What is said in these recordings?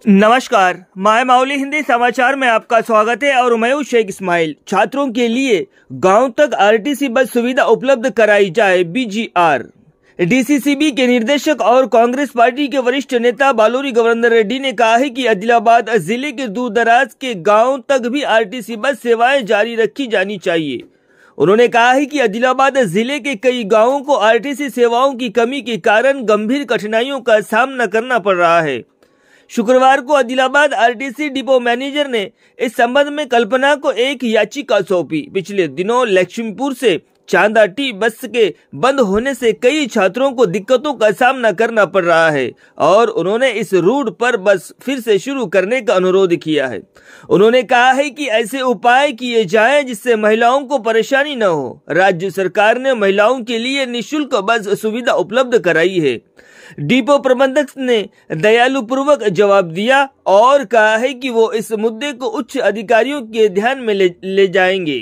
नमस्कार, माय माउली हिंदी समाचार में आपका स्वागत है और मैं हूं शेख इस्माइल। छात्रों के लिए गांव तक आरटीसी बस सुविधा उपलब्ध कराई जाए। बीजीआर डीसीसीबी के निर्देशक और कांग्रेस पार्टी के वरिष्ठ नेता बालोरी गवर्नर रेड्डी ने कहा है कि आदिलाबाद जिले के दूर दराज के गाँव तक भी आरटीसी बस सेवाएं जारी रखी जानी चाहिए। उन्होंने कहा है कि आदिलाबाद जिले के कई गाँवों को आरटीसी सेवाओं की कमी के कारण गंभीर कठिनाइयों का सामना करना पड़ रहा है। शुक्रवार को आदिलाबाद आरटीसी डिपो मैनेजर ने इस संबंध में कल्पना को एक याचिका सौंपी। पिछले दिनों लक्ष्मीपुर से चांदा टी बस के बंद होने से कई छात्रों को दिक्कतों का सामना करना पड़ रहा है और उन्होंने इस रूट पर बस फिर से शुरू करने का अनुरोध किया है। उन्होंने कहा है कि ऐसे उपाय किए जाएं जिससे महिलाओं को परेशानी न हो। राज्य सरकार ने महिलाओं के लिए निःशुल्क बस सुविधा उपलब्ध कराई है। डिपो प्रबंधक ने दयालु पूर्वक जवाब दिया और कहा है कि वो इस मुद्दे को उच्च अधिकारियों के ध्यान में ले जाएंगे।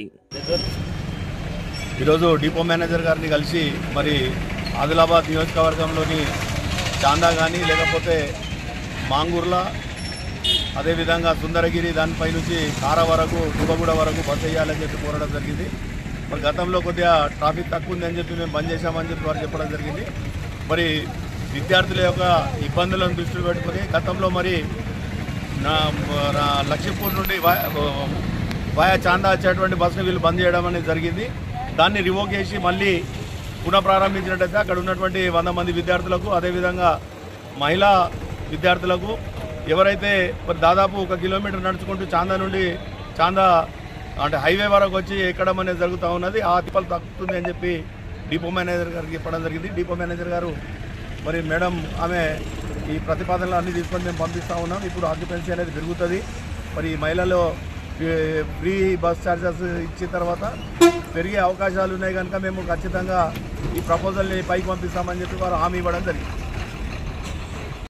डिपो मैनेजर गारिनि कलिसि मरी आदिलाबाद नियोजकवर्गंलोनि चांदा गानी लेकपोते मांगूर्ला अदे विधंगा सुंदरगिरी दानिपै नुंचि कार वरकु दुबगूड वरकु बस वेयाలని చెప్పి కోరడం జరిగింది। మరి గతంలో కొద్దిగా ట్రాఫిక్ తక్కువ ఉందని చెప్పి మేము బంద్ చేశామని చెప్పి వారు చెప్పడం జరిగింది। మరి విద్యార్థుల యొక్క ఇబ్బందులను దృష్టిలో పెట్టుకొని గతంలో మరి లక్ష్మీపూర్ నుండి వాయా చాందా వచ్చేటువంటి బస్సును వీళ్ళు బంద్ చేయడం అనేది జరిగింది। దాన్ని రివోక్ చేసి మళ్ళీ పునఃప్రారంభించినట్టయితే అక్కడ ఉన్నటువంటి 100 మంది విద్యార్థులకు అదేవిధంగా మహిళా విద్యార్థులకు ఎవరైతే దాదాపు 1 కిలోమీటర్ నడుచుకుంటూ చాందా నుండి చాందా అంటే హైవే వరకు వచ్చి ఎక్కడం అనేది జరుగుతూ ఉన్నది। ఆ తిప్పలు తగ్గుతుంది అని చెప్పి డిపో మేనేజర్ గారికి చెప్పడం జరిగింది। డిపో మేనేజర్ గారు మరి మేడం ఆమె ఈ ప్రతిపాదనలు అన్ని తీసుకొని మేము పంపిస్తూ ఉన్నాం। ఇప్పుడు ఆక్యుపెన్సీ అనేది పెరుగుతుంది। మరి మహిళలు ఫ్రీ బస్ ఛార్జెస్ ఇచ్చిన తర్వాత పెరిగే అవకాశాలు ఉన్నాయి కనుక మేము ఖచ్చితంగా ఈ ప్రపోజల్ని పైకి పంపిస్తామని చెప్పి వారు హామీ ఇవ్వడం జరిగింది।